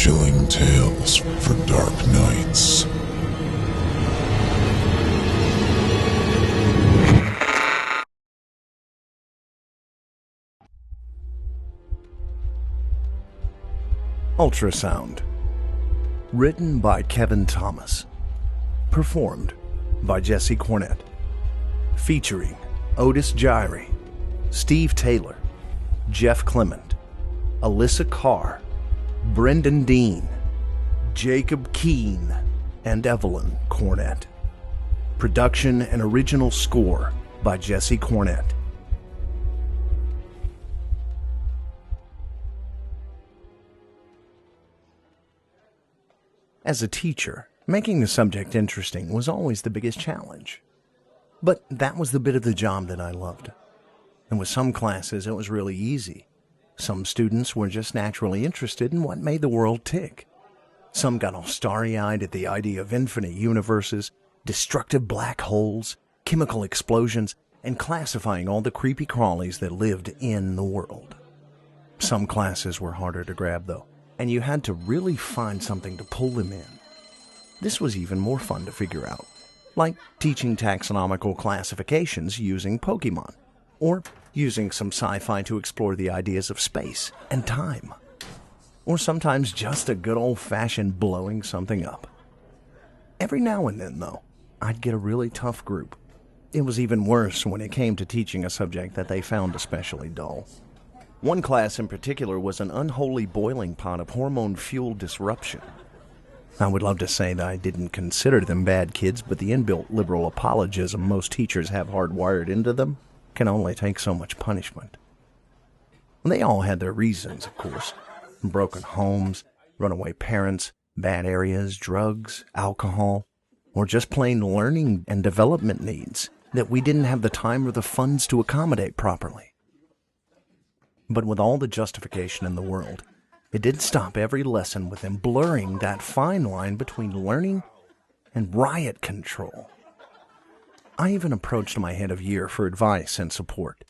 chilling tales for dark nights. Ultrasound. Written by Kevin Thomas. Performed by Jesse Cornett. Featuring Otis Gyrie, Steve Taylor, Jeff Clement, Alyssa Carr, Brendan Dean, Jacob Keane, and Evelyn Cornett. Production and original score by Jesse Cornett. As a teacher, making the subject interesting was always the biggest challenge. But that was the bit of the job that I loved. And with some classes, it was really easy. Some students were just naturally interested in what made the world tick. Some got all starry-eyed at the idea of infinite universes, destructive black holes, chemical explosions, and classifying all the creepy crawlies that lived in the world. Some classes were harder to grab, though, and you had to really find something to pull them in. This was even more fun to figure out, like teaching taxonomical classifications using Pokemon, or using some sci-fi to explore the ideas of space and time, or sometimes just a good old-fashioned blowing something up. Every now and then, though, I'd get a really tough group. It was even worse when it came to teaching a subject that they found especially dull. One class in particular was an unholy boiling pot of hormone-fueled disruption. I would love to say that I didn't consider them bad kids, but the inbuilt liberal apologism most teachers have hardwired into them can only take so much punishment. They all had their reasons, of course. Broken homes, runaway parents, bad areas, drugs, alcohol, or just plain learning and development needs that we didn't have the time or the funds to accommodate properly. But with all the justification in the world, it didn't stop every lesson with them blurring that fine line between learning and riot control. I even approached my head of year for advice and support.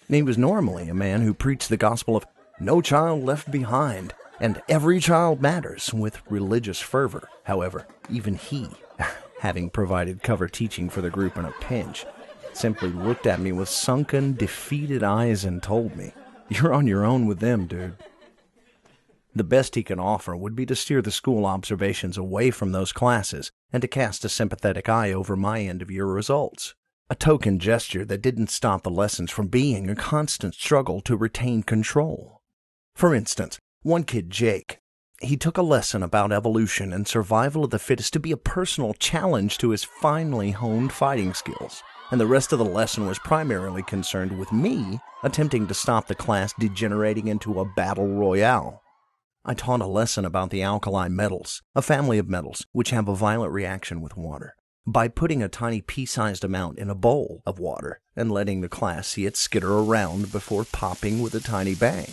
He was normally a man who preached the gospel of no child left behind and every child matters with religious fervor. However, even he, having provided cover teaching for the group in a pinch, simply looked at me with sunken, defeated eyes and told me, "You're on your own with them, dude." The best he could offer would be to steer the school observations away from those classes and to cast a sympathetic eye over my end-of-year results. A token gesture that didn't stop the lessons from being a constant struggle to retain control. For instance, one kid, Jake, he took a lesson about evolution and survival of the fittest to be a personal challenge to his finely honed fighting skills, and the rest of the lesson was primarily concerned with me attempting to stop the class degenerating into a battle royale. I taught a lesson about the alkali metals, a family of metals which have a violent reaction with water, by putting a tiny pea-sized amount in a bowl of water and letting the class see it skitter around before popping with a tiny bang.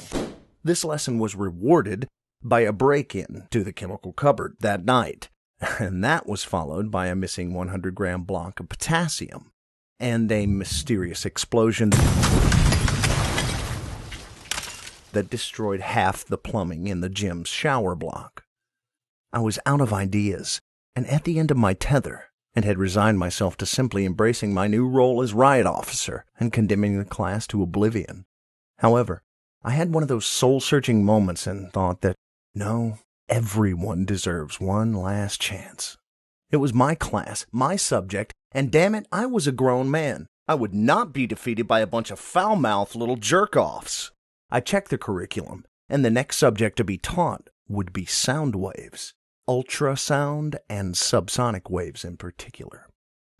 This lesson was rewarded by a break-in to the chemical cupboard that night, and that was followed by a missing 100-gram block of potassium and a mysterious explosion that destroyed half the plumbing in the gym's shower block. I was out of ideas and at the end of my tether and had resigned myself to simply embracing my new role as riot officer and condemning the class to oblivion. However, I had one of those soul-searching moments and thought that, no, everyone deserves one last chance. It was my class, my subject, and damn it, I was a grown man. I would not be defeated by a bunch of foul-mouthed little jerk-offs. I checked the curriculum, and the next subject to be taught would be sound waves, ultrasound, and subsonic waves in particular.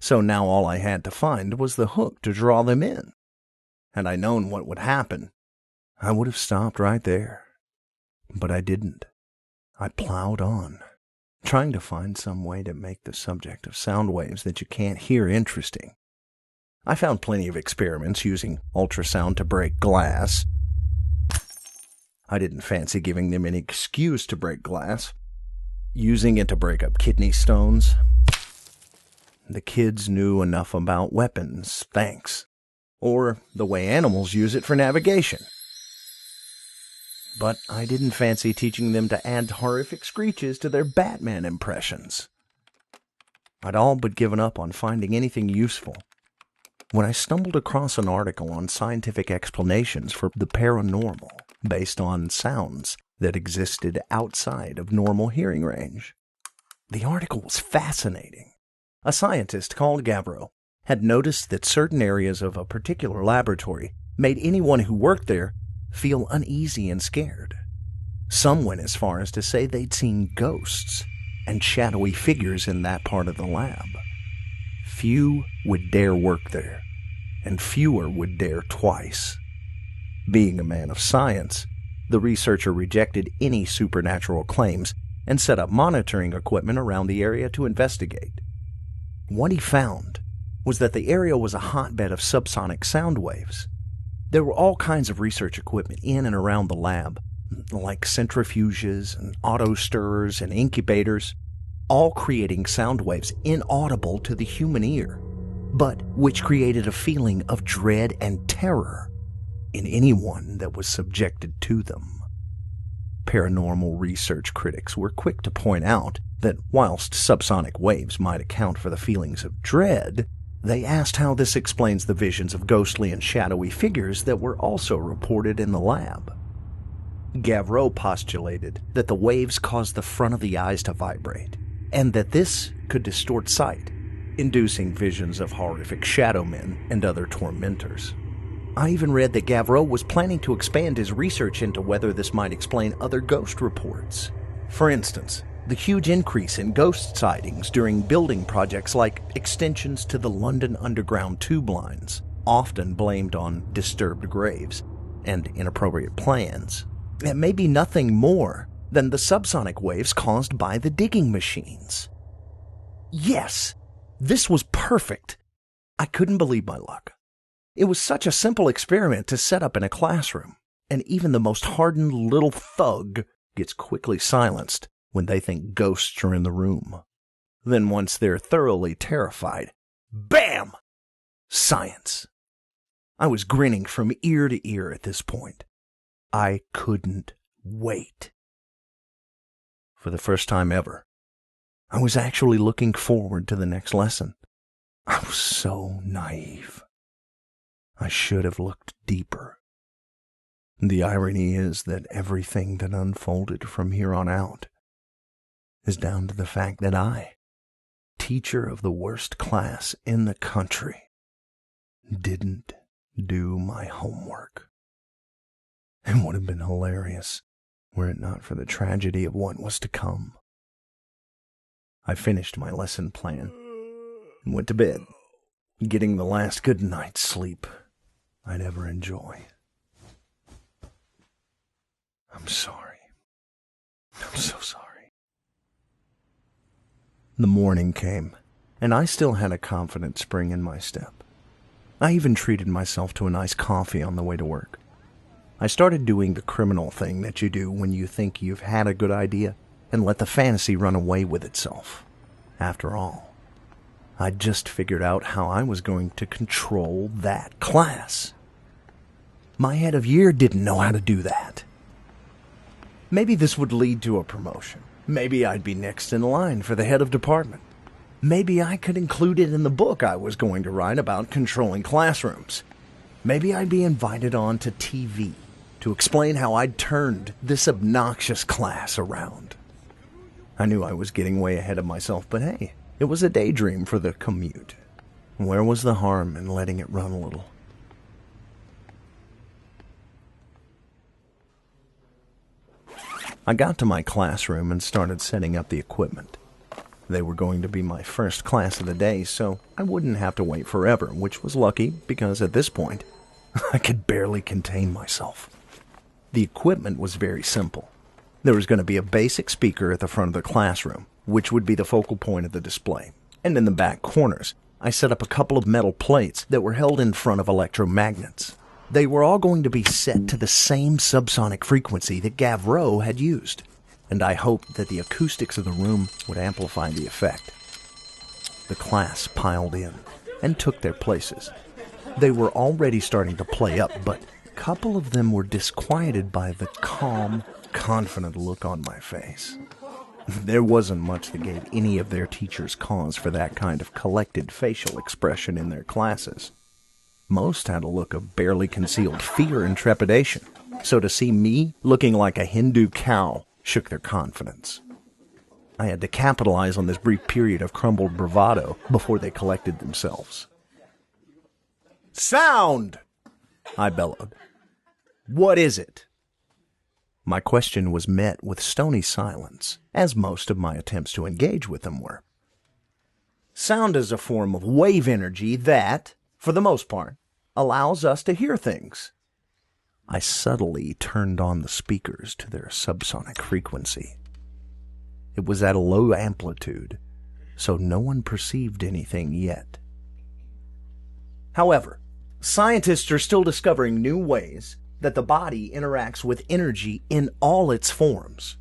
So now all I had to find was the hook to draw them in. Had I known what would happen, I would have stopped right there. But I didn't. I plowed on, trying to find some way to make the subject of sound waves that you can't hear interesting. I found plenty of experiments using ultrasound to break glass. I didn't fancy giving them any excuse to break glass. Using it to break up kidney stones. The kids knew enough about weapons, thanks. Or the way animals use it for navigation. but I didn't fancy teaching them to add horrific screeches to their Batman impressions. I'd all but given up on finding anything useful when I stumbled across an article on scientific explanations for the paranormal based on sounds that existed outside of normal hearing range. The article was fascinating. A scientist called Gavreau had noticed that certain areas of a particular laboratory made anyone who worked there feel uneasy and scared. Some went as far as to say they'd seen ghosts and shadowy figures in that part of the lab. Few would dare work there, and fewer would dare twice. Being a man of science, the researcher rejected any supernatural claims and set up monitoring equipment around the area to investigate. What he found was that the area was a hotbed of subsonic sound waves. There were all kinds of research equipment in and around the lab, like centrifuges and auto stirrers and incubators, all creating sound waves inaudible to the human ear, but which created a feeling of dread and terror in anyone that was subjected to them. Paranormal research critics were quick to point out that whilst subsonic waves might account for the feelings of dread, they asked how this explains the visions of ghostly and shadowy figures that were also reported in the lab. Gavreau postulated that the waves caused the front of the eyes to vibrate, and that this could distort sight, inducing visions of horrific shadow men and other tormentors. I even read that Gavreau was planning to expand his research into whether this might explain other ghost reports. For instance, the huge increase in ghost sightings during building projects like extensions to the London Underground tube lines, often blamed on disturbed graves and inappropriate plans. It may be nothing more than the subsonic waves caused by the digging machines. Yes, this was perfect. I couldn't believe my luck. It was such a simple experiment to set up in a classroom, and even the most hardened little thug gets quickly silenced when they think ghosts are in the room. Then once they're thoroughly terrified, bam! Science. I was grinning from ear to ear at this point. I couldn't wait. For the first time ever, I was actually looking forward to the next lesson. I was so naive. I should have looked deeper. The irony is that everything that unfolded from here on out is down to the fact that I, teacher of the worst class in the country, didn't do my homework. It would have been hilarious were it not for the tragedy of what was to come. I finished my lesson plan and went to bed, getting the last good night's sleep I'd ever enjoy. I'm sorry. I'm so sorry. The morning came, and I still had a confident spring in my step. I even treated myself to a nice coffee on the way to work. I started doing the criminal thing that you do when you think you've had a good idea and let the fantasy run away with itself. After all, I'd just figured out how I was going to control that class. My head of year didn't know how to do that. Maybe this would lead to a promotion. Maybe I'd be next in line for the head of department. Maybe I could include it in the book I was going to write about controlling classrooms. Maybe I'd be invited on to TV to explain how I'd turned this obnoxious class around. I knew I was getting way ahead of myself, but hey, it was a daydream for the commute. Where was the harm in letting it run a little? I got to my classroom and started setting up the equipment. They were going to be my first class of the day, so I wouldn't have to wait forever, which was lucky because at this point, I could barely contain myself. The equipment was very simple. There was going to be a basic speaker at the front of the classroom, which would be the focal point of the display. And in the back corners, I set up a couple of metal plates that were held in front of electromagnets. They were all going to be set to the same subsonic frequency that Gavreau had used, and I hoped that the acoustics of the room would amplify the effect. The class piled in and took their places. They were already starting to play up, but couple of them were disquieted by the calm, confident look on my face. There wasn't much that gave any of their teachers cause for that kind of collected facial expression in their classes. Most had a look of barely concealed fear and trepidation, so to see me looking like a Hindu cow shook their confidence. I had to capitalize on this brief period of crumbled bravado before they collected themselves. "Sound!" I bellowed. "What is it?" My question was met with stony silence, as most of my attempts to engage with them were. Sound is a form of wave energy that, for the most part, allows us to hear things. I subtly turned on the speakers to their subsonic frequency. It was at a low amplitude, so no one perceived anything yet. However, scientists are still discovering new ways that the body interacts with energy in all its forms.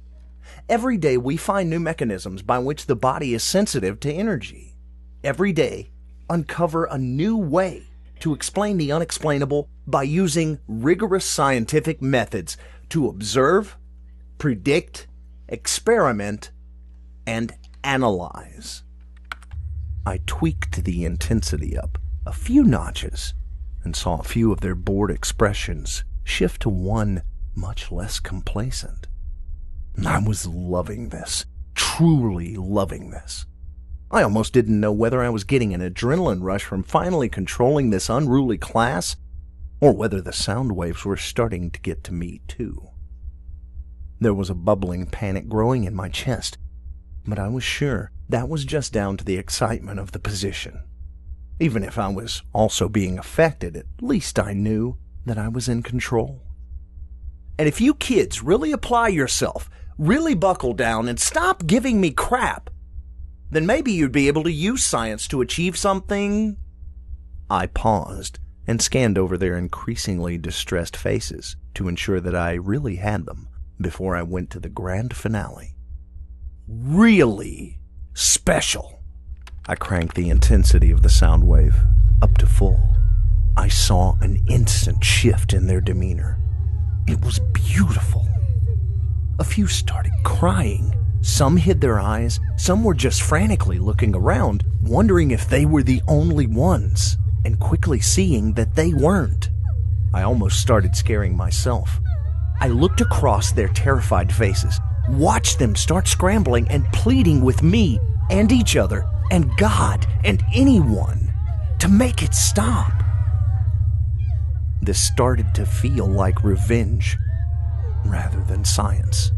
Every day we find new mechanisms by which the body is sensitive to energy. Every day, uncover a new way to explain the unexplainable by using rigorous scientific methods to observe, predict, experiment, and analyze. I tweaked the intensity up a few notches and saw a few of their bored expressions shift to one much less complacent. I was loving this, truly loving this. I almost didn't know whether I was getting an adrenaline rush from finally controlling this unruly class, or whether the sound waves were starting to get to me too. There was a bubbling panic growing in my chest, but I was sure that was just down to the excitement of the position. Even if I was also being affected, at least I knew that I was in control. And if you kids really apply yourself, really buckle down and stop giving me crap, then maybe you'd be able to use science to achieve something. I paused and scanned over their increasingly distressed faces to ensure that I really had them before I went to the grand finale. Really special. I cranked the intensity of the sound wave up to full. I saw an instant shift in their demeanor. It was beautiful. A few started crying. Some hid their eyes. Some were just frantically looking around, wondering if they were the only ones, and quickly seeing that they weren't. I almost started scaring myself. I looked across their terrified faces, watched them start scrambling and pleading with me and each other and God and anyone to make it stop. This started to feel like revenge rather than science.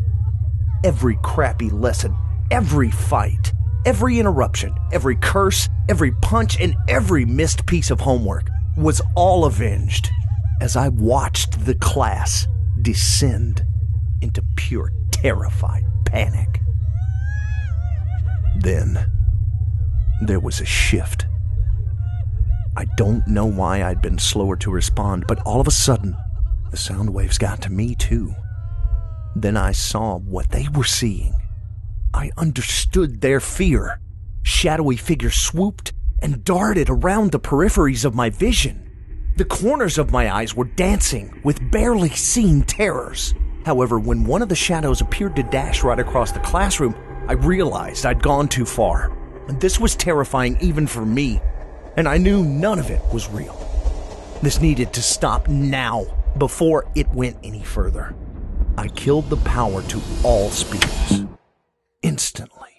Every crappy lesson, every fight, every interruption, every curse, every punch, and every missed piece of homework was all avenged as I watched the class descend into pure terrified panic. Then there was a shift. I don't know why I'd been slower to respond, but all of a sudden, the sound waves got to me too. Then I saw what they were seeing. I understood their fear. Shadowy figures swooped and darted around the peripheries of my vision. The corners of my eyes were dancing with barely seen terrors. However, when one of the shadows appeared to dash right across the classroom, I realized I'd gone too far. And this was terrifying even for me, and I knew none of it was real. This needed to stop now, before it went any further. I killed the power to all speakers. Instantly,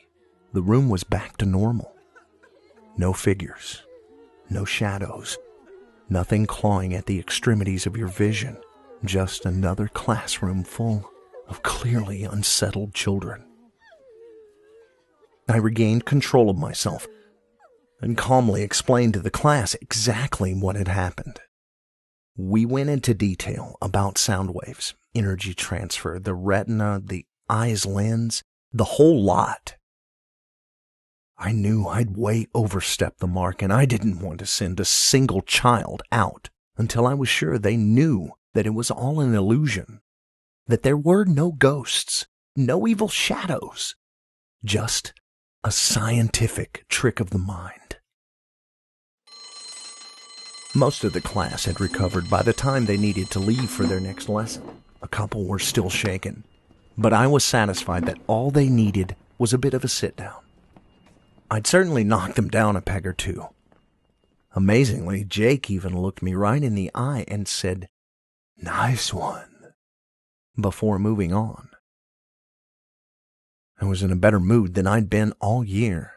the room was back to normal. No figures, no shadows, nothing clawing at the extremities of your vision. Just another classroom full of clearly unsettled children. I regained control of myself and calmly explained to the class exactly what had happened. We went into detail about sound waves, energy transfer, the retina, the eye's lens, the whole lot. I knew I'd way overstepped the mark, and I didn't want to send a single child out until I was sure they knew that it was all an illusion, that there were no ghosts, no evil shadows, just a scientific trick of the mind. Most of the class had recovered by the time they needed to leave for their next lesson. A couple were still shaken, but I was satisfied that all they needed was a bit of a sit-down. I'd certainly knocked them down a peg or two. Amazingly, Jake even looked me right in the eye and said, "Nice one," before moving on. I was in a better mood than I'd been all year.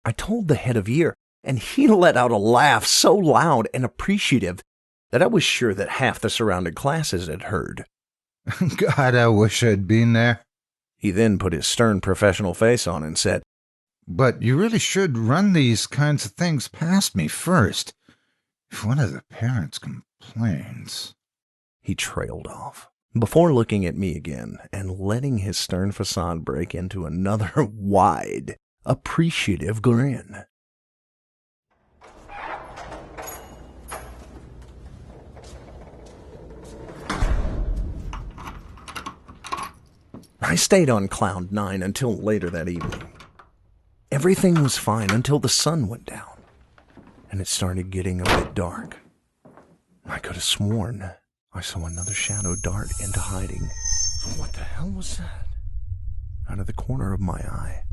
I told the head of year, and he let out a laugh so loud and appreciative that I was sure that half the surrounding classes had heard. God, I wish I'd been there. He then put his stern professional face on and said, "But you really should run these kinds of things past me first. If one of the parents complains..." He trailed off, before looking at me again and letting his stern facade break into another wide, appreciative grin. I stayed on cloud 9 until later that evening. Everything was fine until the sun went down, and it started getting a bit dark. I could have sworn I saw another shadow dart into hiding. What the hell was that? Out of the corner of my eye.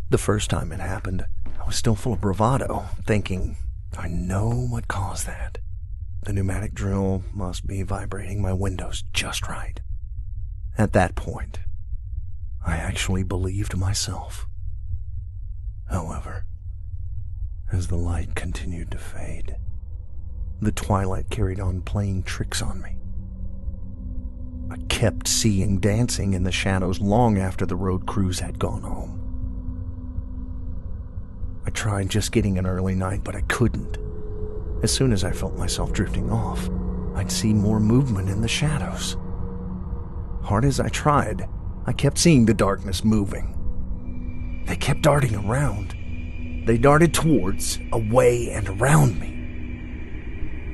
The first time it happened, I was still full of bravado, thinking, I know what caused that. The pneumatic drill must be vibrating my windows just right. At that point, I actually believed myself. However, as the light continued to fade, the twilight carried on playing tricks on me. I kept seeing dancing in the shadows long after the road crews had gone home. I tried just getting an early night, but I couldn't. As soon as I felt myself drifting off, I'd see more movement in the shadows. Hard as I tried, I kept seeing the darkness moving. They kept darting around. They darted towards, away, and around me.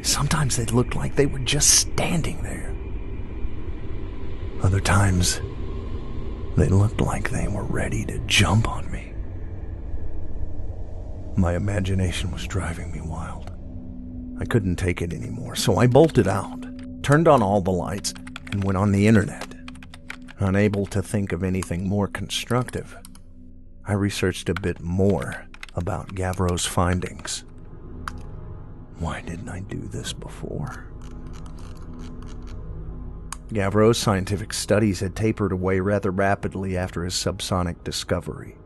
Sometimes they looked like they were just standing there. Other times, they looked like they were ready to jump on me. My imagination was driving me wild. I couldn't take it anymore, so I bolted out, turned on all the lights, and went on the internet. Unable to think of anything more constructive, I researched a bit more about Gavro's findings. Why didn't I do this before? Gavro's scientific studies had tapered away rather rapidly after his subsonic discovery.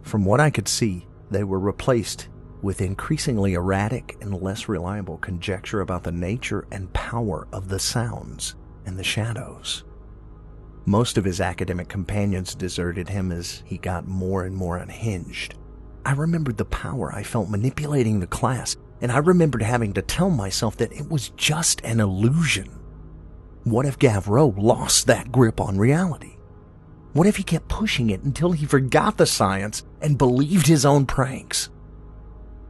From what I could see, they were replaced with increasingly erratic and less reliable conjecture about the nature and power of the sounds and the shadows. Most of his academic companions deserted him as he got more and more unhinged. I remembered the power I felt manipulating the class, and I remembered having to tell myself that it was just an illusion. What if Gavro lost that grip on reality? What if he kept pushing it until he forgot the science and believed his own pranks?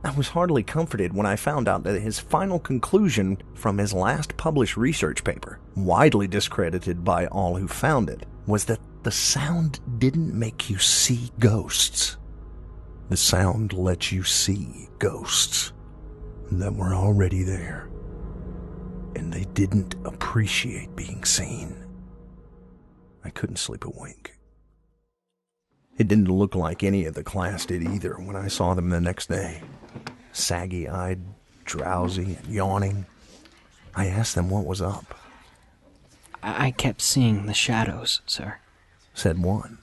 I was hardly comforted when I found out that his final conclusion from his last published research paper, widely discredited by all who found it, was that the sound didn't make you see ghosts. The sound let you see ghosts that were already there, and they didn't appreciate being seen. I couldn't sleep a wink. It didn't look like any of the class did either when I saw them the next day. Saggy-eyed, drowsy, and yawning. I asked them what was up. I kept seeing the shadows, sir, said one,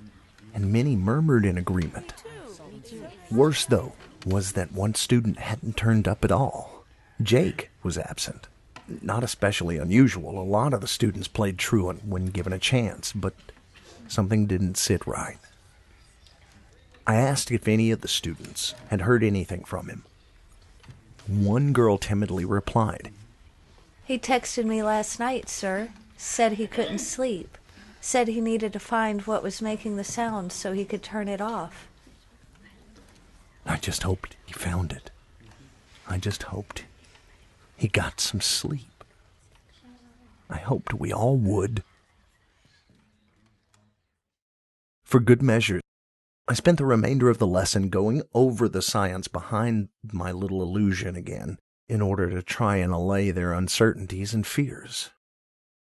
and many murmured in agreement. Worse, though, was that one student hadn't turned up at all. Jake was absent. Not especially unusual. A lot of the students played truant when given a chance, but something didn't sit right. I asked if any of the students had heard anything from him. One girl timidly replied, "He texted me last night, sir. Said he couldn't sleep. Said he needed to find what was making the sound so he could turn it off." I just hoped he found it. I just hoped he got some sleep. I hoped we all would. For good measure, I spent the remainder of the lesson going over the science behind my little illusion again in order to try and allay their uncertainties and fears.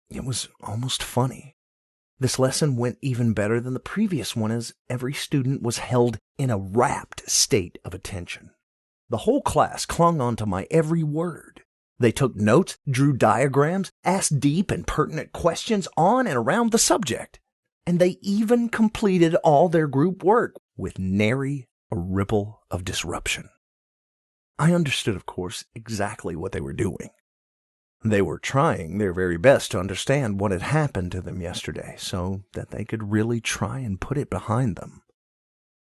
It was almost funny. This lesson went even better than the previous one, as every student was held in a rapt state of attention. The whole class clung onto my every word. They took notes, drew diagrams, asked deep and pertinent questions on and around the subject, and they even completed all their group work with nary a ripple of disruption. I understood, of course, exactly what they were doing. They were trying their very best to understand what had happened to them yesterday so that they could really try and put it behind them.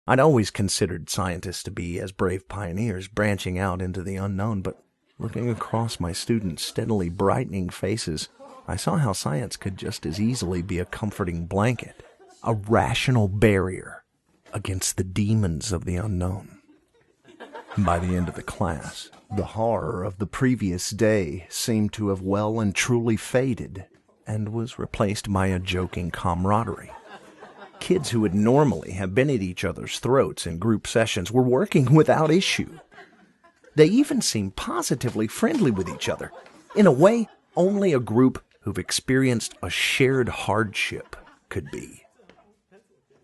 I'd always considered scientists to be as brave pioneers branching out into the unknown, but looking across my students' steadily brightening faces, I saw how science could just as easily be a comforting blanket, a rational barrier against the demons of the unknown. By the end of the class, the horror of the previous day seemed to have well and truly faded and was replaced by a joking camaraderie. Kids who would normally have been at each other's throats in group sessions were working without issue. They even seemed positively friendly with each other, in a way only a group who've experienced a shared hardship could be.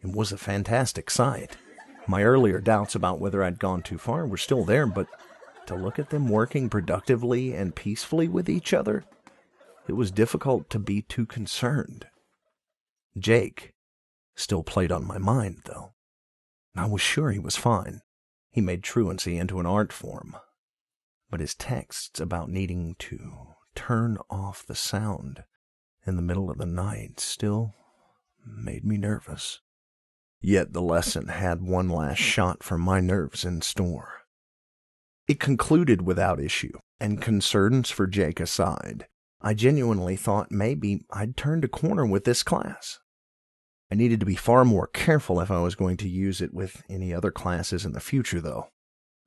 It was a fantastic sight. My earlier doubts about whether I'd gone too far were still there, but to look at them working productively and peacefully with each other, it was difficult to be too concerned. Jake still played on my mind, though. I was sure he was fine. He made truancy into an art form. But his texts about needing to turn off the sound in the middle of the night still made me nervous. Yet the lesson had one last shot for my nerves in store. It concluded without issue, and concerns for Jake aside, I genuinely thought maybe I'd turned a corner with this class. I needed to be far more careful if I was going to use it with any other classes in the future, though.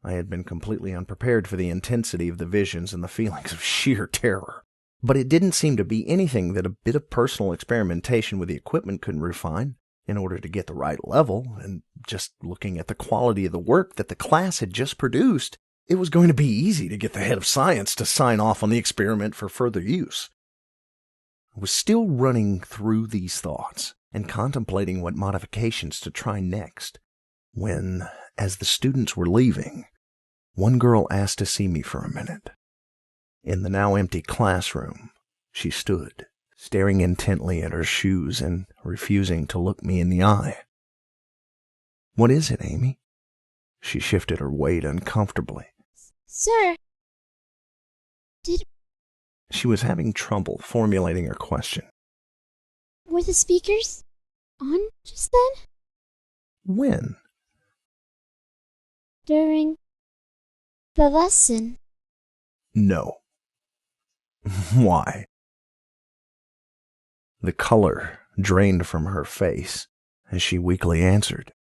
I had been completely unprepared for the intensity of the visions and the feelings of sheer terror. But it didn't seem to be anything that a bit of personal experimentation with the equipment couldn't refine in order to get the right level, and just looking at the quality of the work that the class had just produced, it was going to be easy to get the head of science to sign off on the experiment for further use. I was still running through these thoughts and contemplating what modifications to try next, when, as the students were leaving, one girl asked to see me for a minute. In the now empty classroom, she stood, staring intently at her shoes and refusing to look me in the eye. "What is it, Amy?" She shifted her weight uncomfortably. Sir, She was having trouble formulating her question. were the speakers on just then? When? During the lesson. No. Why? The color drained from her face as she weakly answered.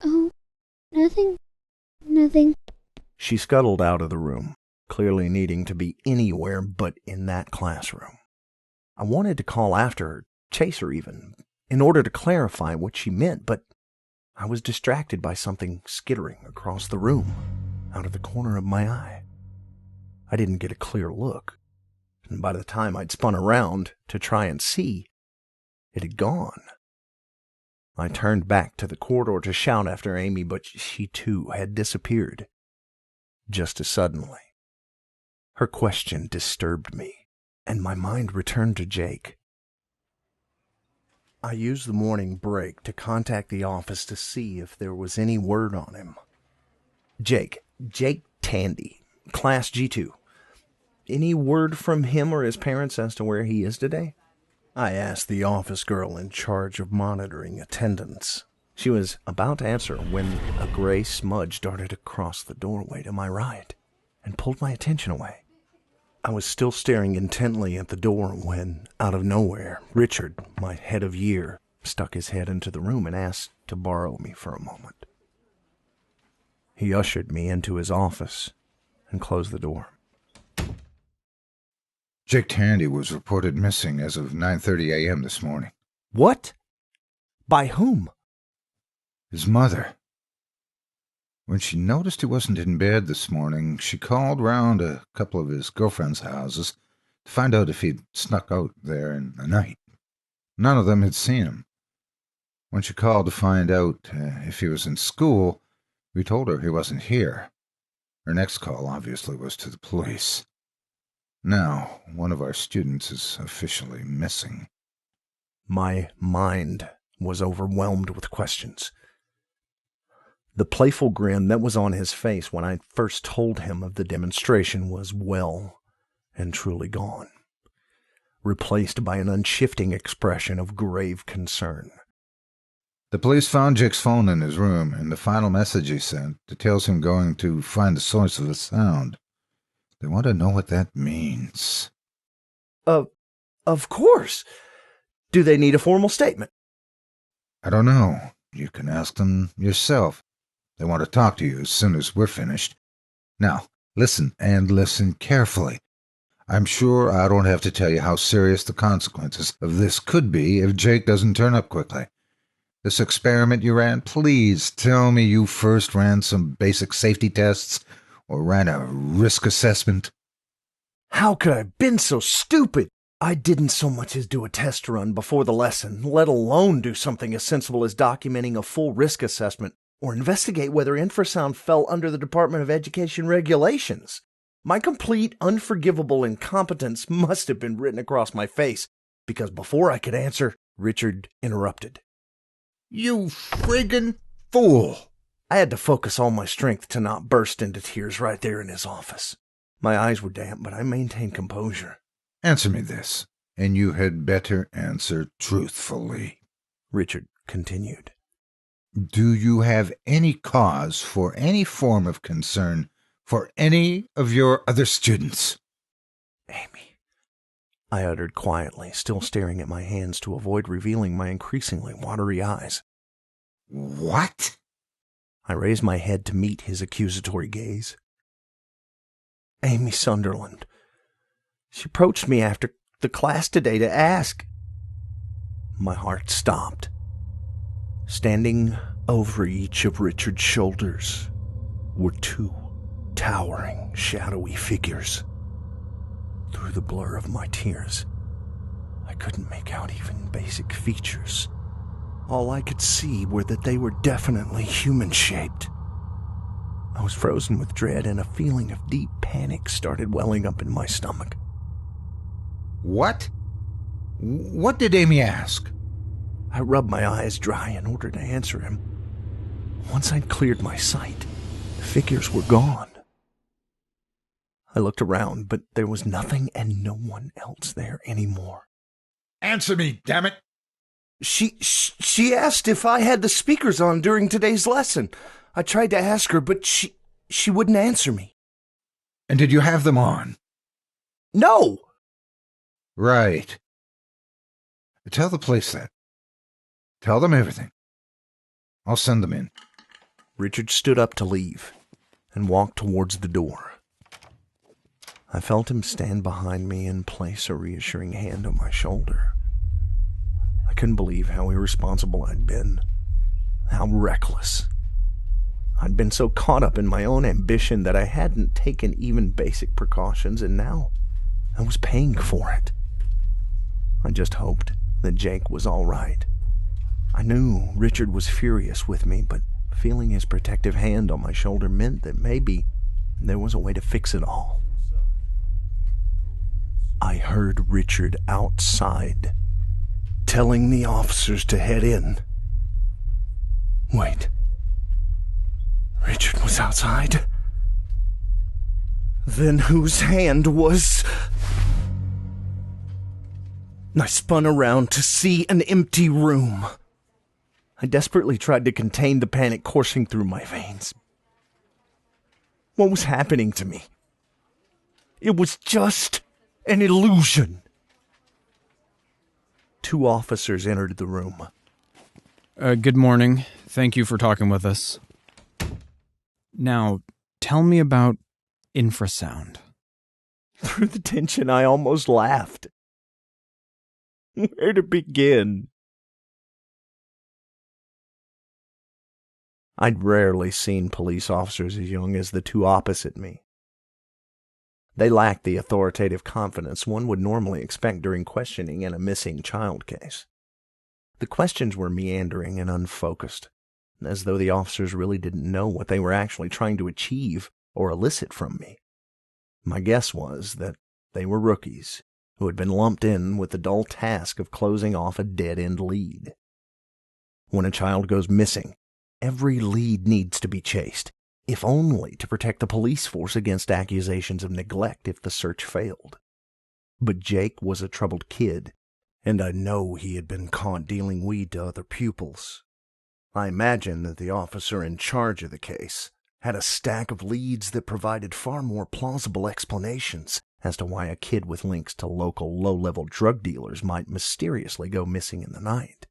Oh, nothing. She scuttled out of the room, clearly needing to be anywhere but in that classroom. I wanted to call after her, chase her even, in order to clarify what she meant, but I was distracted by something skittering across the room, out of the corner of my eye. I didn't get a clear look, and by the time I'd spun around to try and see, it had gone. I turned back to the corridor to shout after Amy, but she too had disappeared, just as suddenly. Her question disturbed me, and my mind returned to Jake. I used the morning break to contact the office to see if there was any word on him. Jake Tandy, Class G2. Any word from him or his parents as to where he is today? I asked the office girl in charge of monitoring attendance. She was about to answer when a gray smudge darted across the doorway to my right and pulled my attention away. I was still staring intently at the door when, out of nowhere, Richard, my head of year, stuck his head into the room and asked to borrow me for a moment. He ushered me into his office and closed the door. Jake Tandy was reported missing as of 9:30 a.m. this morning. What? By whom? his mother. When she noticed he wasn't in bed this morning, she called round a couple of his girlfriends' houses to find out if he'd snuck out there in the night. None of them had seen him. When she called to find out if he was in school, we told her he wasn't here. Her next call, obviously, was to the police. Now, one of our students is officially missing. My mind was overwhelmed with questions. The playful grin that was on his face when I first told him of the demonstration was well and truly gone, replaced by an unshifting expression of grave concern. The police found Jake's phone in his room, and the final message he sent details him going to find the source of the sound. They want to know what that means. Of course. Do they need a formal statement? I don't know. You can ask them yourself. They want to talk to you as soon as we're finished. Now, listen, and listen carefully. I'm sure I don't have to tell you how serious the consequences of this could be if Jake doesn't turn up quickly. This experiment you ran, please tell me you first ran some basic safety tests or ran a risk assessment. How could I have been so stupid? I didn't so much as do a test run before the lesson, let alone do something as sensible as documenting a full risk assessment or investigate whether infrasound fell under the Department of Education regulations. My complete, unforgivable incompetence must have been written across my face, because before I could answer, Richard interrupted. You friggin' fool! I had to focus all my strength to not burst into tears right there in his office. My eyes were damp, but I maintained composure. Answer me this, and you had better answer truthfully. Richard continued. Do you have any cause for any form of concern for any of your other students? Amy, I uttered quietly, still staring at my hands to avoid revealing my increasingly watery eyes. What? I raised my head to meet his accusatory gaze. Amy Sunderland. She approached me after the class today to ask. My heart stopped. Standing over each of Richard's shoulders were two towering, shadowy figures. Through the blur of my tears, I couldn't make out even basic features. All I could see were that they were definitely human-shaped. I was frozen with dread, and a feeling of deep panic started welling up in my stomach. What? What did Amy ask? I rubbed my eyes dry in order to answer him. Once I'd cleared my sight, the figures were gone. I looked around, but there was nothing and no one else there anymore. Answer me, damn it! She asked if I had the speakers on during today's lesson. I tried to ask her, but she wouldn't answer me. And did you have them on? No! Right. Tell the police that. Tell them everything. I'll send them in. Richard stood up to leave and walked towards the door. I felt him stand behind me and place a reassuring hand on my shoulder. I couldn't believe how irresponsible I'd been, how reckless. I'd been so caught up in my own ambition that I hadn't taken even basic precautions, and now I was paying for it. I just hoped that Jake was all right. I knew Richard was furious with me, but feeling his protective hand on my shoulder meant that maybe there was a way to fix it all. I heard Richard outside, telling the officers to head in. Wait. Richard was outside? Then whose hand was... I spun around to see an empty room. I desperately tried to contain the panic coursing through my veins. What was happening to me? It was just an illusion. Two officers entered the room. Good morning. Thank you for talking with us. Now, tell me about infrasound. Through the tension, I almost laughed. Where to begin? I'd rarely seen police officers as young as the two opposite me. They lacked the authoritative confidence one would normally expect during questioning in a missing child case. The questions were meandering and unfocused, as though the officers really didn't know what they were actually trying to achieve or elicit from me. My guess was that they were rookies who had been lumped in with the dull task of closing off a dead-end lead. When a child goes missing, every lead needs to be chased, if only to protect the police force against accusations of neglect if the search failed. But Jake was a troubled kid, and I know he had been caught dealing weed to other pupils. I imagine that the officer in charge of the case had a stack of leads that provided far more plausible explanations as to why a kid with links to local low-level drug dealers might mysteriously go missing in the night.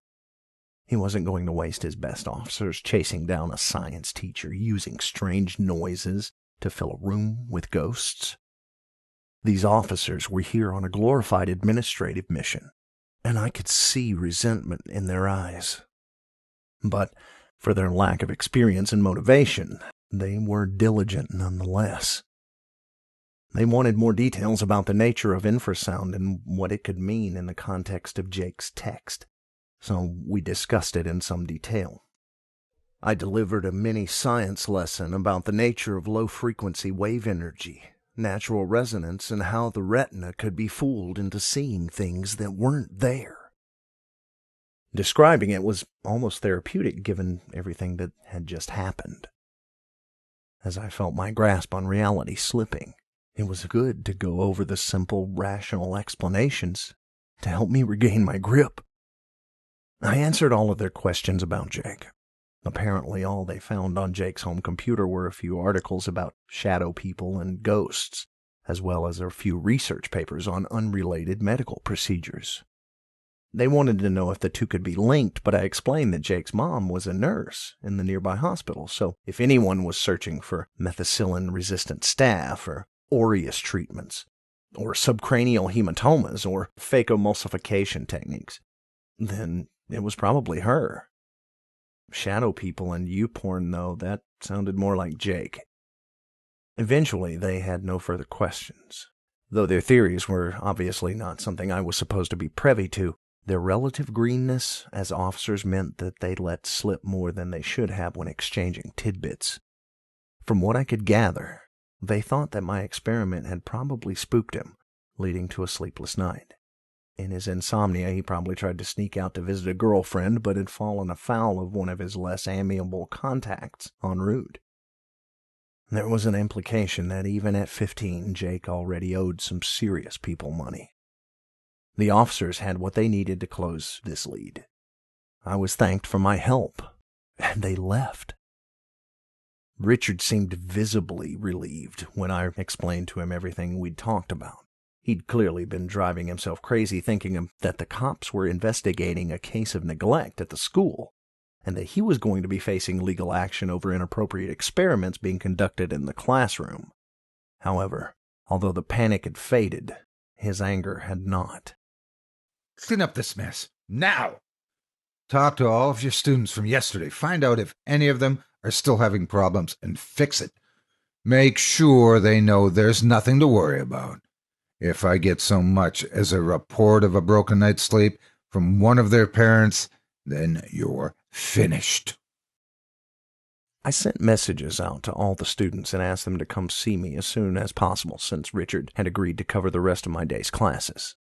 He wasn't going to waste his best officers chasing down a science teacher using strange noises to fill a room with ghosts. These officers were here on a glorified administrative mission, and I could see resentment in their eyes. But for their lack of experience and motivation, they were diligent nonetheless. They wanted more details about the nature of infrasound and what it could mean in the context of Jake's text, so we discussed it in some detail. I delivered a mini science lesson about the nature of low-frequency wave energy, natural resonance, and how the retina could be fooled into seeing things that weren't there. Describing it was almost therapeutic given everything that had just happened. As I felt my grasp on reality slipping, it was good to go over the simple, rational explanations to help me regain my grip. I answered all of their questions about Jake. Apparently, all they found on Jake's home computer were a few articles about shadow people and ghosts, as well as a few research papers on unrelated medical procedures. They wanted to know if the two could be linked, but I explained that Jake's mom was a nurse in the nearby hospital, so if anyone was searching for methicillin-resistant staph or aureus treatments, or subcranial hematomas, or phacoemulsification techniques, then it was probably her. Shadow people and U-porn, though, that sounded more like Jake. Eventually, they had no further questions. Though their theories were obviously not something I was supposed to be privy to, their relative greenness as officers meant that they let slip more than they should have when exchanging tidbits. From what I could gather, they thought that my experiment had probably spooked him, leading to a sleepless night. In his insomnia, he probably tried to sneak out to visit a girlfriend, but had fallen afoul of one of his less amiable contacts en route. There was an implication that even at 15, Jake already owed some serious people money. The officers had what they needed to close this lead. I was thanked for my help, and they left. Richard seemed visibly relieved when I explained to him everything we'd talked about. He'd clearly been driving himself crazy thinking that the cops were investigating a case of neglect at the school, and that he was going to be facing legal action over inappropriate experiments being conducted in the classroom. However, although the panic had faded, his anger had not. Clean up this mess, now! Talk to all of your students from yesterday. Find out if any of them are still having problems and fix it. Make sure they know there's nothing to worry about. If I get so much as a report of a broken night's sleep from one of their parents, then you're finished. I sent messages out to all the students and asked them to come see me as soon as possible since Richard had agreed to cover the rest of my day's classes.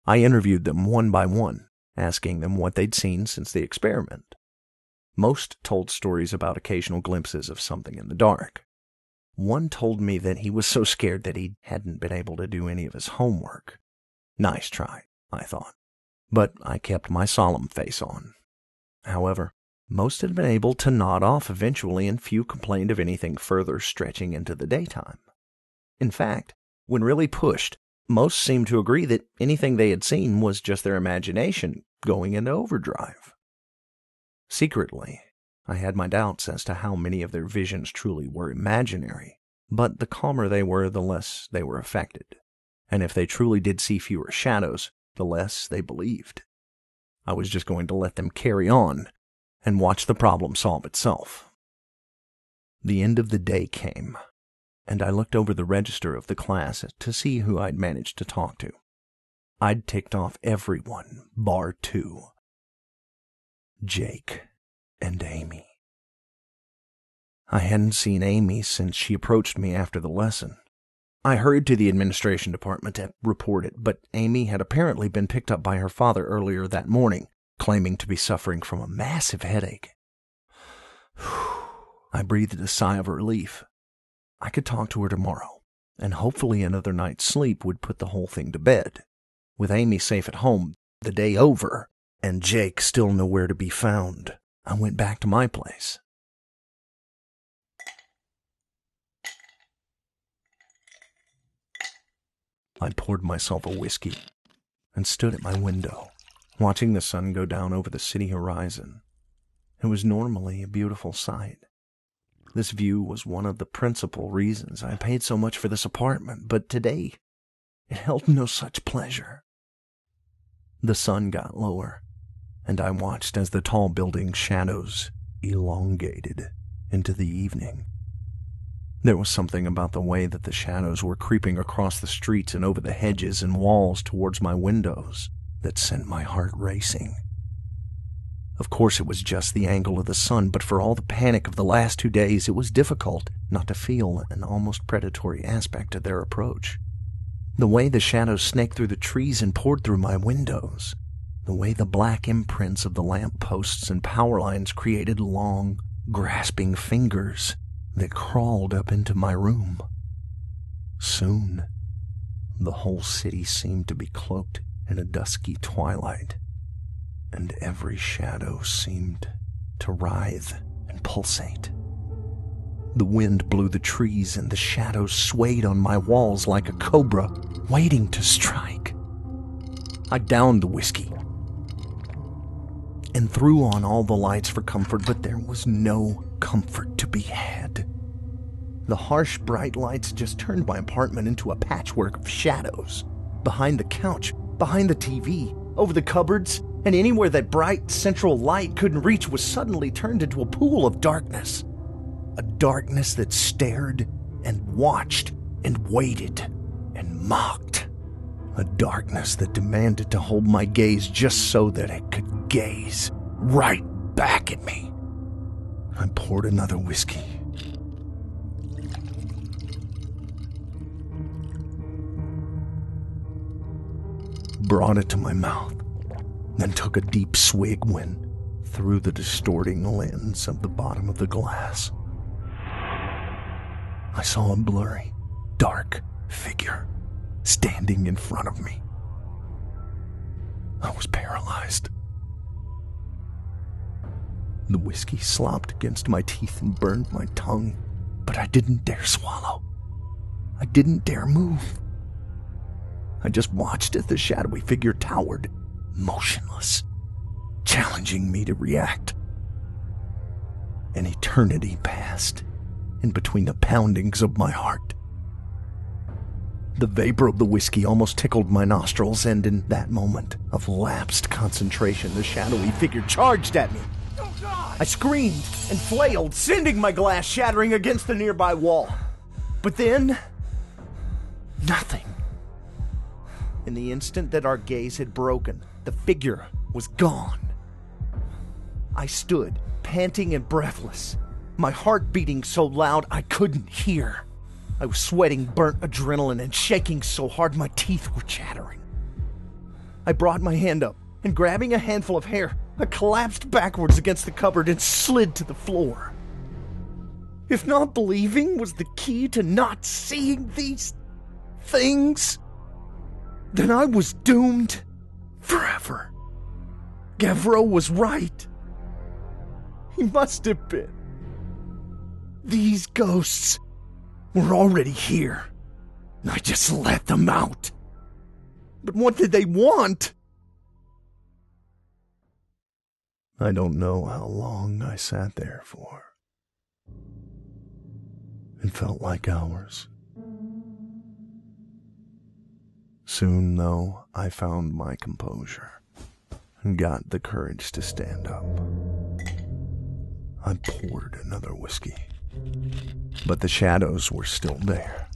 I interviewed them one by one, asking them what they'd seen since the experiment. Most told stories about occasional glimpses of something in the dark. One told me that he was so scared that he hadn't been able to do any of his homework. Nice try, I thought, but I kept my solemn face on. However, most had been able to nod off eventually, and few complained of anything further stretching into the daytime. In fact, when really pushed, most seemed to agree that anything they had seen was just their imagination going into overdrive. Secretly, I had my doubts as to how many of their visions truly were imaginary, but the calmer they were, the less they were affected. And if they truly did see fewer shadows, the less they believed. I was just going to let them carry on and watch the problem solve itself. The end of the day came, and I looked over the register of the class to see who I'd managed to talk to. I'd ticked off everyone, bar 2. Jake and Amy. I hadn't seen Amy since she approached me after the lesson. I hurried to the administration department to report it, but Amy had apparently been picked up by her father earlier that morning, claiming to be suffering from a massive headache. I breathed a sigh of relief. I could talk to her tomorrow, and hopefully another night's sleep would put the whole thing to bed. With Amy safe at home, the day over, and Jake still nowhere to be found, I went back to my place. I poured myself a whiskey and stood at my window, watching the sun go down over the city horizon. It was normally a beautiful sight. This view was one of the principal reasons I paid so much for this apartment, but today it held no such pleasure. The sun got lower, and I watched as the tall building's shadows elongated into the evening. There was something about the way that the shadows were creeping across the streets and over the hedges and walls towards my windows that sent my heart racing. Of course, it was just the angle of the sun, but for all the panic of the last 2 days, it was difficult not to feel an almost predatory aspect to their approach. The way the shadows snaked through the trees and poured through my windows, the way the black imprints of the lamp posts and power lines created long, grasping fingers that crawled up into my room. Soon, the whole city seemed to be cloaked in a dusky twilight, and every shadow seemed to writhe and pulsate. The wind blew the trees, and the shadows swayed on my walls like a cobra waiting to strike. I downed the whiskey and threw on all the lights for comfort, but there was no comfort to be had. The harsh, bright lights just turned my apartment into a patchwork of shadows. Behind the couch, behind the TV, over the cupboards, and anywhere that bright central light couldn't reach was suddenly turned into a pool of darkness. A darkness that stared and watched and waited and mocked. A darkness that demanded to hold my gaze just so that it could gaze right back at me. I poured another whiskey. Brought it to my mouth, then took a deep swig when, through the distorting lens of the bottom of the glass, I saw a blurry, dark figure standing in front of me. I was paralyzed. The whiskey slopped against my teeth and burned my tongue, but I didn't dare swallow. I didn't dare move. I just watched as the shadowy figure towered, motionless, challenging me to react. An eternity passed in between the poundings of my heart. The vapor of the whiskey almost tickled my nostrils, and in that moment of lapsed concentration, the shadowy figure charged at me. I screamed and flailed, sending my glass shattering against the nearby wall. But then, nothing. In the instant that our gaze had broken, the figure was gone. I stood, panting and breathless, my heart beating so loud I couldn't hear. I was sweating burnt adrenaline and shaking so hard my teeth were chattering. I brought my hand up, and grabbing a handful of hair, I collapsed backwards against the cupboard and slid to the floor. If not believing was the key to not seeing these things, then I was doomed forever. Gavreau was right. He must have been. These ghosts were already here. I just let them out. But what did they want? I don't know how long I sat there for. It felt like hours. Soon, though, I found my composure and got the courage to stand up. I poured another whiskey. But the shadows were still there.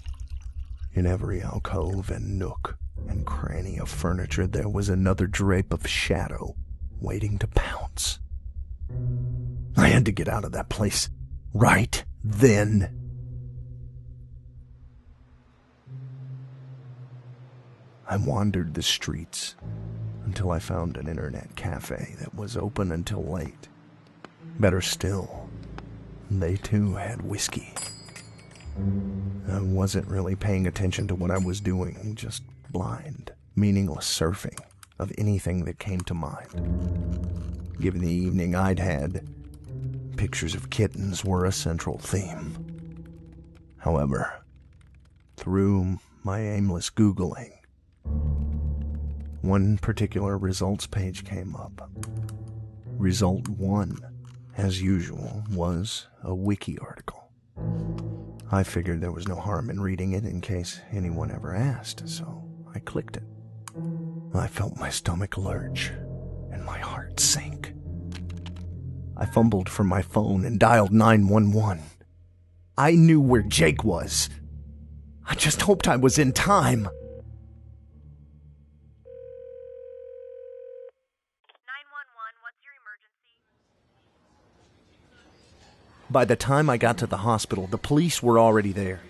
In every alcove and nook and cranny of furniture, there was another drape of shadow waiting to pounce. I had to get out of that place right then. I wandered the streets until I found an internet cafe that was open until late. Better still, they too had whiskey. I wasn't really paying attention to what I was doing, just blind, meaningless surfing of anything that came to mind. Given the evening I'd had, pictures of kittens were a central theme. However, through my aimless Googling, one particular results page came up. Result 1, as usual, was a wiki article. I figured there was no harm in reading it in case anyone ever asked, so I clicked it. I felt my stomach lurch and my heart sink. I fumbled for my phone and dialed 911. I knew where Jake was. I just hoped I was in time. By the time I got to the hospital, the police were already there.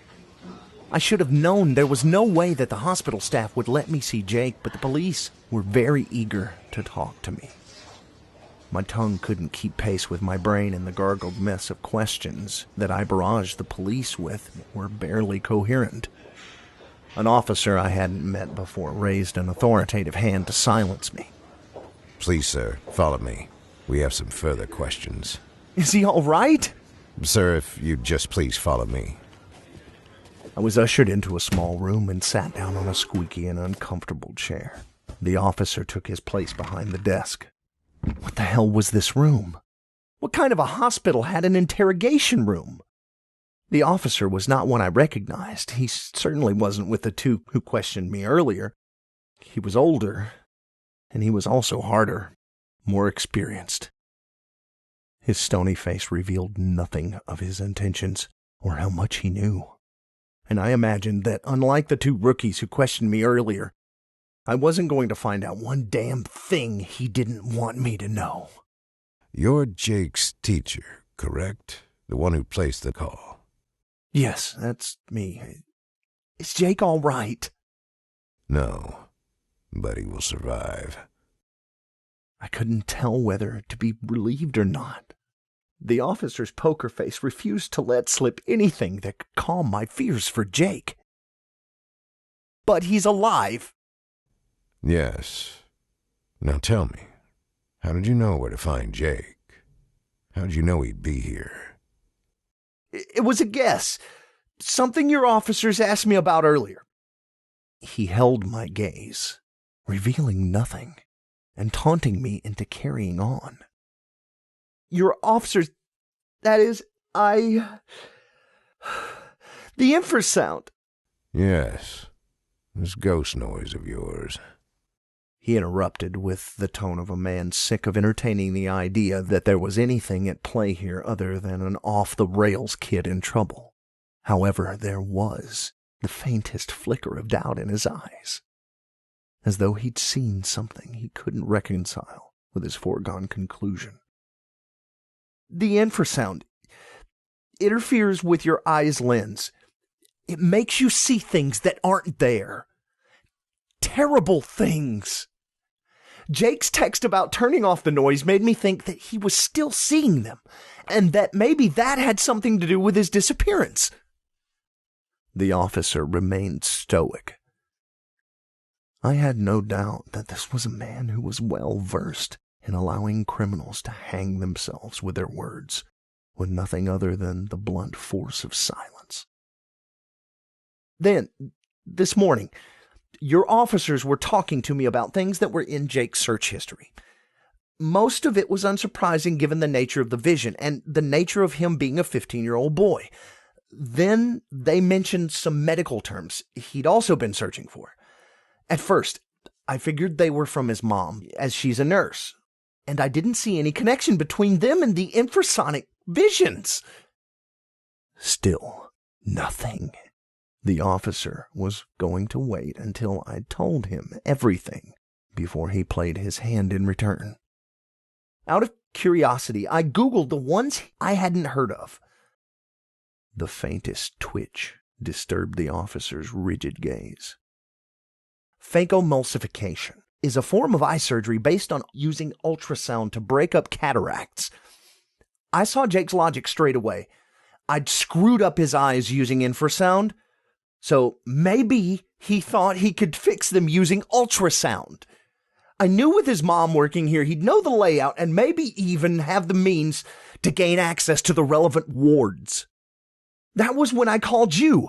I should have known there was no way that the hospital staff would let me see Jake, but the police were very eager to talk to me. My tongue couldn't keep pace with my brain, and the gargled mess of questions that I barraged the police with were barely coherent. An officer I hadn't met before raised an authoritative hand to silence me. Please, sir, follow me. We have some further questions. Is he all right? Sir, if you'd just please follow me. I was ushered into a small room and sat down on a squeaky and uncomfortable chair. The officer took his place behind the desk. What the hell was this room? What kind of a hospital had an interrogation room? The officer was not one I recognized. He certainly wasn't with the two who questioned me earlier. He was older, and he was also harder, more experienced. His stony face revealed nothing of his intentions or how much he knew. And I imagined that, unlike the two rookies who questioned me earlier, I wasn't going to find out one damn thing he didn't want me to know. You're Jake's teacher, correct? The one who placed the call. Yes, that's me. Is Jake all right? No, but he will survive. I couldn't tell whether to be relieved or not. The officer's poker face refused to let slip anything that could calm my fears for Jake. But he's alive. Yes. Now tell me, how did you know where to find Jake? How did you know he'd be here? It was a guess. Something your officers asked me about earlier. He held my gaze, revealing nothing, and taunting me into carrying on. Your officers, that is, the infrasound. Yes, this ghost noise of yours. He interrupted with the tone of a man sick of entertaining the idea that there was anything at play here other than an off-the-rails kid in trouble. However, there was the faintest flicker of doubt in his eyes, as though he'd seen something he couldn't reconcile with his foregone conclusion. The infrasound interferes with your eye's lens. It makes you see things that aren't there. Terrible things. Jake's text about turning off the noise made me think that he was still seeing them, and that maybe that had something to do with his disappearance. The officer remained stoic. I had no doubt that this was a man who was well versed in allowing criminals to hang themselves with their words, with nothing other than the blunt force of silence. Then, this morning, your officers were talking to me about things that were in Jake's search history. Most of it was unsurprising given the nature of the vision and the nature of him being a 15-year-old boy. Then they mentioned some medical terms he'd also been searching for. At first, I figured they were from his mom, as she's a nurse, and I didn't see any connection between them and the infrasonic visions. Still nothing. The officer was going to wait until I'd told him everything before he played his hand in return. Out of curiosity, I Googled the ones I hadn't heard of. The faintest twitch disturbed the officer's rigid gaze. Phacoemulsification is a form of eye surgery based on using ultrasound to break up cataracts. I saw Jake's logic straight away. I'd screwed up his eyes using infrasound, so maybe he thought he could fix them using ultrasound. I knew with his mom working here, he'd know the layout and maybe even have the means to gain access to the relevant wards. That was when I called you.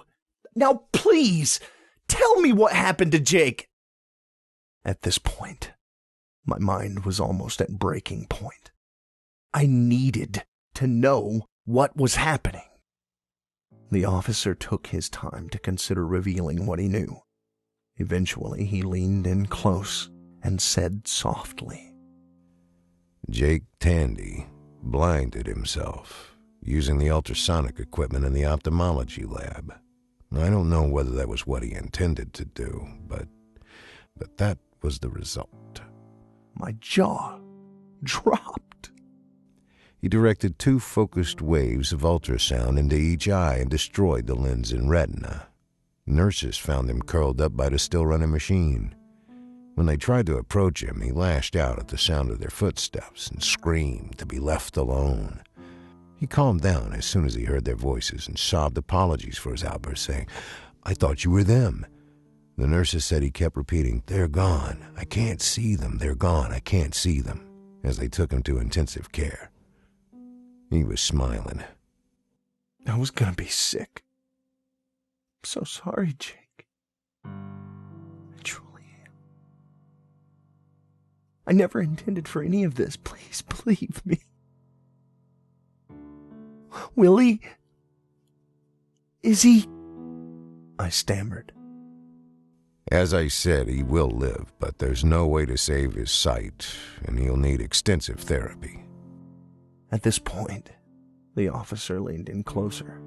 Now, please, tell me what happened to Jake. At this point, my mind was almost at breaking point. I needed to know what was happening. The officer took his time to consider revealing what he knew. Eventually, he leaned in close and said softly, Jake Tandy blinded himself using the ultrasonic equipment in the ophthalmology lab. I don't know whether that was what he intended to do, but that was the result. My jaw dropped. He directed 2 focused waves of ultrasound into each eye and destroyed the lens and retina. Nurses found him curled up by the still-running machine. When they tried to approach him, he lashed out at the sound of their footsteps and screamed to be left alone. He calmed down as soon as he heard their voices and sobbed apologies for his outburst, saying, I thought you were them. The nurses said he kept repeating, they're gone. I can't see them. They're gone. I can't see them, as they took him to intensive care. He was smiling. I was gonna be sick. I'm so sorry, Jake. I truly am. I never intended for any of this. Please believe me. Willie? Is he? I stammered. As I said, he will live, but there's no way to save his sight, and he'll need extensive therapy. At this point, the officer leaned in closer.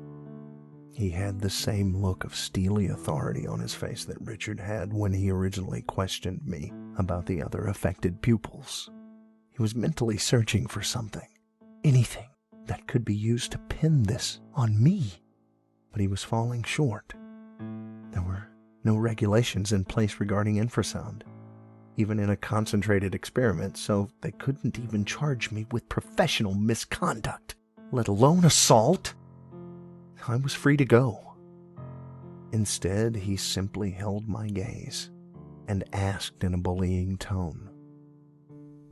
He had the same look of steely authority on his face that Richard had when he originally questioned me about the other affected pupils. He was mentally searching for something, anything that could be used to pin this on me. But he was falling short. There were no regulations in place regarding infrasound, even in a concentrated experiment, so they couldn't even charge me with professional misconduct, let alone assault. I was free to go. Instead, he simply held my gaze and asked in a bullying tone,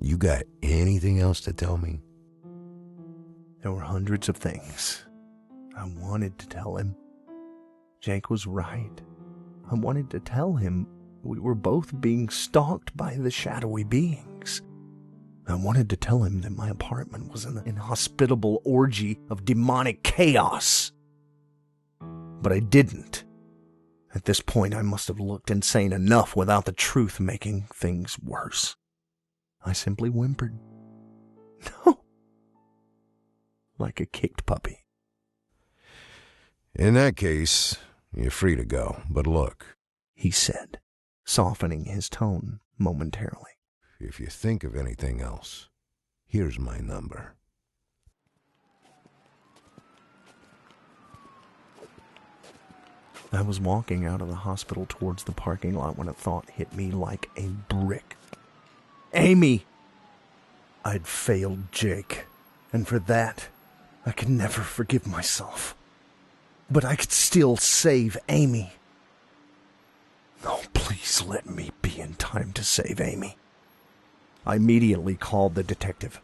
You got anything else to tell me? There were hundreds of things I wanted to tell him. Jake was right. I wanted to tell him we were both being stalked by the shadowy beings. I wanted to tell him that my apartment was an inhospitable orgy of demonic chaos. But I didn't. At this point, I must have looked insane enough without the truth making things worse. I simply whimpered, No. Like a kicked puppy. In that case, you're free to go, but look, he said, softening his tone momentarily. If you think of anything else, here's my number. I was walking out of the hospital towards the parking lot when a thought hit me like a brick. Amy! I'd failed Jake, and for that, I could never forgive myself. But I could still save Amy. Oh, please let me be in time to save Amy. I immediately called the detective.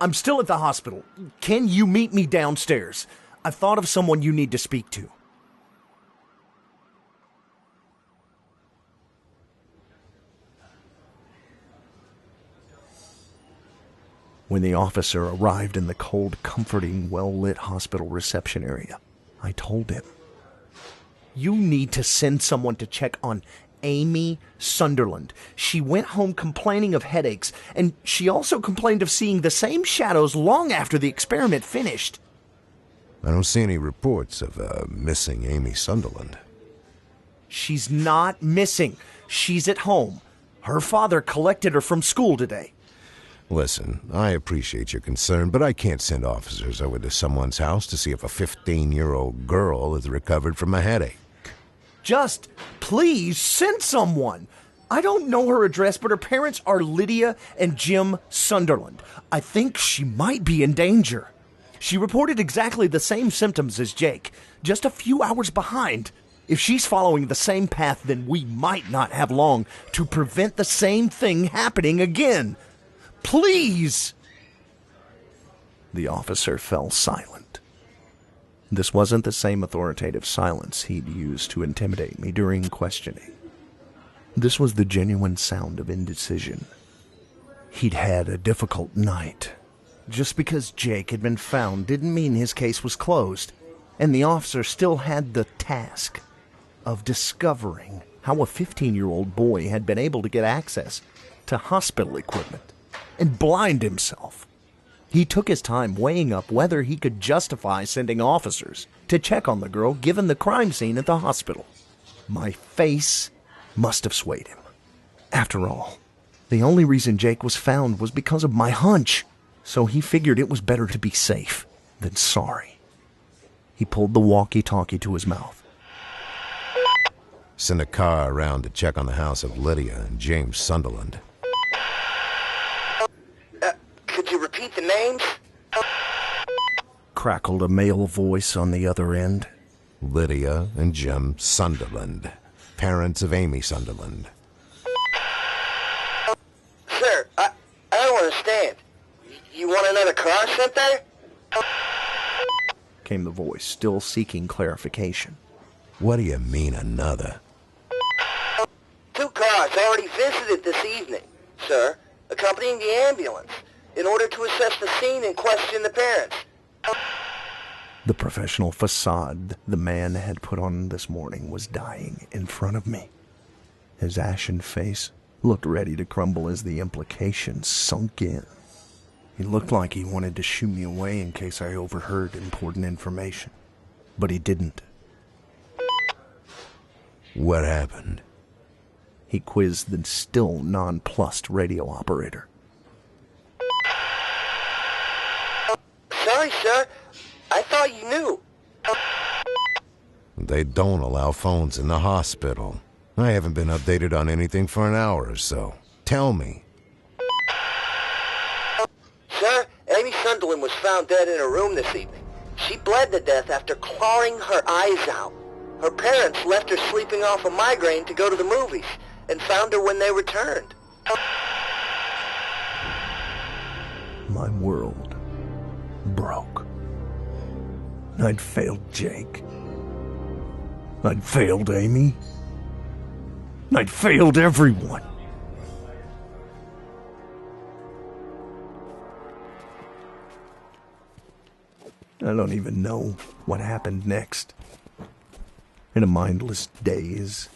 I'm still at the hospital. Can you meet me downstairs? I've thought of someone you need to speak to. When the officer arrived in the cold, comforting, well-lit hospital reception area, I told him, You need to send someone to check on Amy Sunderland. She went home complaining of headaches, and she also complained of seeing the same shadows long after the experiment finished. I don't see any reports of missing Amy Sunderland. She's not missing. She's at home. Her father collected her from school today. Listen, I appreciate your concern, but I can't send officers over to someone's house to see if a 15-year-old girl has recovered from a headache. Just please send someone. I don't know her address, but her parents are Lydia and Jim Sunderland. I think she might be in danger. She reported exactly the same symptoms as Jake, just a few hours behind. If she's following the same path, then we might not have long to prevent the same thing happening again. Please! The officer fell silent. This wasn't the same authoritative silence he'd used to intimidate me during questioning. This was the genuine sound of indecision. He'd had a difficult night. Just because Jake had been found didn't mean his case was closed, and the officer still had the task of discovering how a 15-year-old boy had been able to get access to hospital equipment and blind himself. He took his time weighing up whether he could justify sending officers to check on the girl given the crime scene at the hospital. My face must have swayed him. After all, the only reason Jake was found was because of my hunch, so he figured it was better to be safe than sorry. He pulled the walkie-talkie to his mouth. Send a car around to check on the house of Lydia and James Sunderland. Could you repeat the names? Crackled a male voice on the other end. Lydia and Jim Sunderland, parents of Amy Sunderland. Sir, I don't understand. You want another car sent there? Came the voice, still seeking clarification. What do you mean another? 2 cars already visited this evening, sir, accompanying the ambulance, in order to assess the scene and question the parents. The professional facade the man had put on this morning was dying in front of me. His ashen face looked ready to crumble as the implications sunk in. He looked like he wanted to shoo me away in case I overheard important information, but he didn't. What happened? He quizzed the still nonplussed radio operator. Sorry, sir. I thought you knew. They don't allow phones in the hospital. I haven't been updated on anything for an hour or so. Tell me. Sir, Amy Sunderland was found dead in her room this evening. She bled to death after clawing her eyes out. Her parents left her sleeping off a migraine to go to the movies and found her when they returned. My world broke. I'd failed Jake. I'd failed Amy. I'd failed everyone. I don't even know what happened next. In a mindless daze,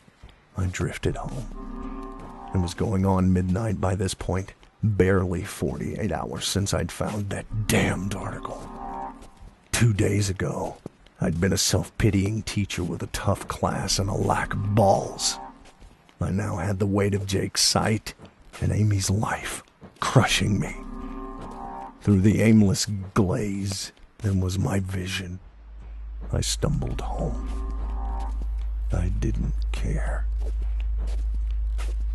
I drifted home. It was going on midnight by this point, barely 48 hours since I'd found that damned article. 2 days ago, I'd been a self-pitying teacher with a tough class and a lack of balls. I now had the weight of Jake's sight and Amy's life crushing me. Through the aimless glaze, there was my vision. I stumbled home. I didn't care.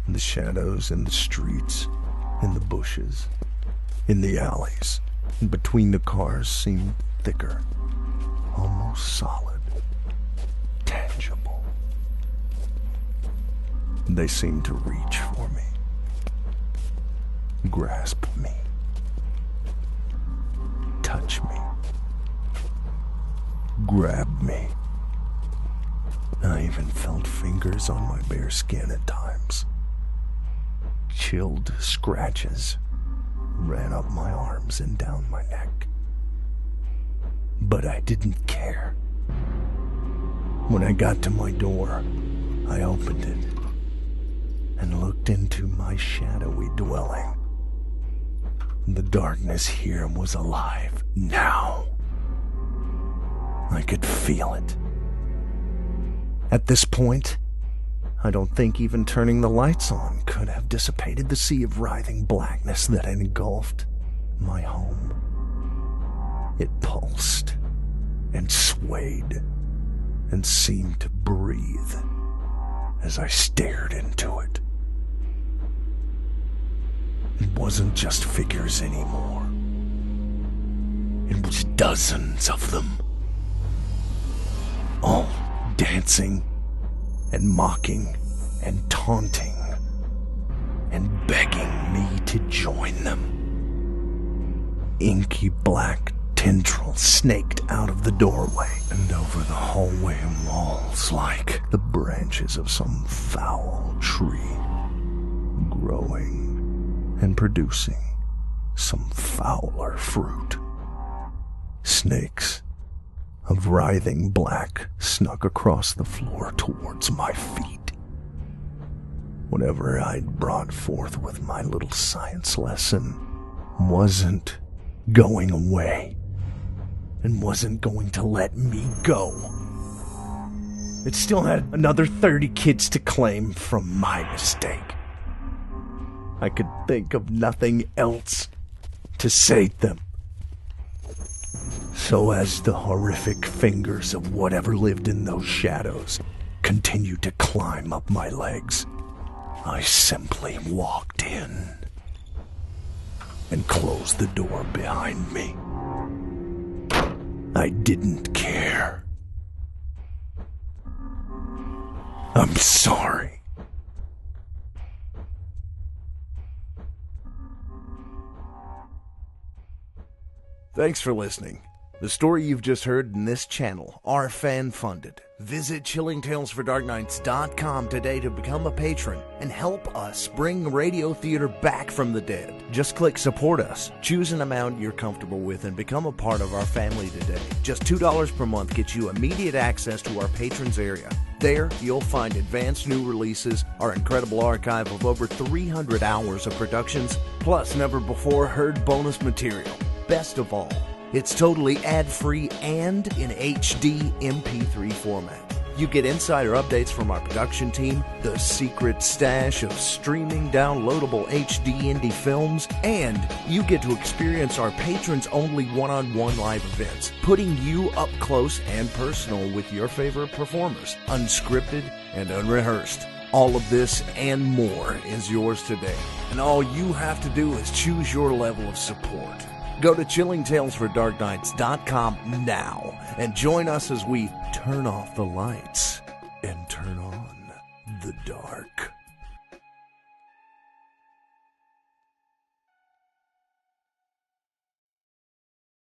The shadows in the streets, in the bushes, in the alleys, and between the cars seemed thicker, almost solid, tangible. They seemed to reach for me, grasp me, touch me, grab me. I even felt fingers on my bare skin at times. Chilled scratches ran up my arms and down my neck. But I didn't care. When I got to my door, I opened it and looked into my shadowy dwelling. The darkness here was alive now. I could feel it. At this point, I don't think even turning the lights on could have dissipated the sea of writhing blackness that engulfed my home. It pulsed and swayed and seemed to breathe as I stared into it. It wasn't just figures anymore. It was dozens of them, all dancing and mocking and taunting and begging me to join them. Inky black tendrils snaked out of the doorway and over the hallway walls like the branches of some foul tree, growing and producing some fouler fruit. Snakes of writhing black snuck across the floor towards my feet. Whatever I'd brought forth with my little science lesson wasn't going away and wasn't going to let me go. It still had another 30 kids to claim from my mistake. I could think of nothing else to save them. So as the horrific fingers of whatever lived in those shadows continued to climb up my legs, I simply walked in and closed the door behind me. I didn't care. I'm sorry. Thanks for listening. The story you've just heard in this channel are fan-funded. Visit chillingtalesfordarknights.com today to become a patron and help us bring radio theater back from the dead. Just click support us, choose an amount you're comfortable with, and become a part of our family today. Just $2 per month gets you immediate access to our patrons area. There, you'll find advanced new releases, our incredible archive of over 300 hours of productions, plus never-before-heard bonus material. Best of all, it's totally ad-free and in HD MP3 format. You get insider updates from our production team, the secret stash of streaming downloadable HD indie films, and you get to experience our patrons-only one-on-one live events, putting you up close and personal with your favorite performers, unscripted and unrehearsed. All of this and more is yours today, and all you have to do is choose your level of support. Go to chillingtalesfordarknights.com now and join us as we turn off the lights and turn on the dark.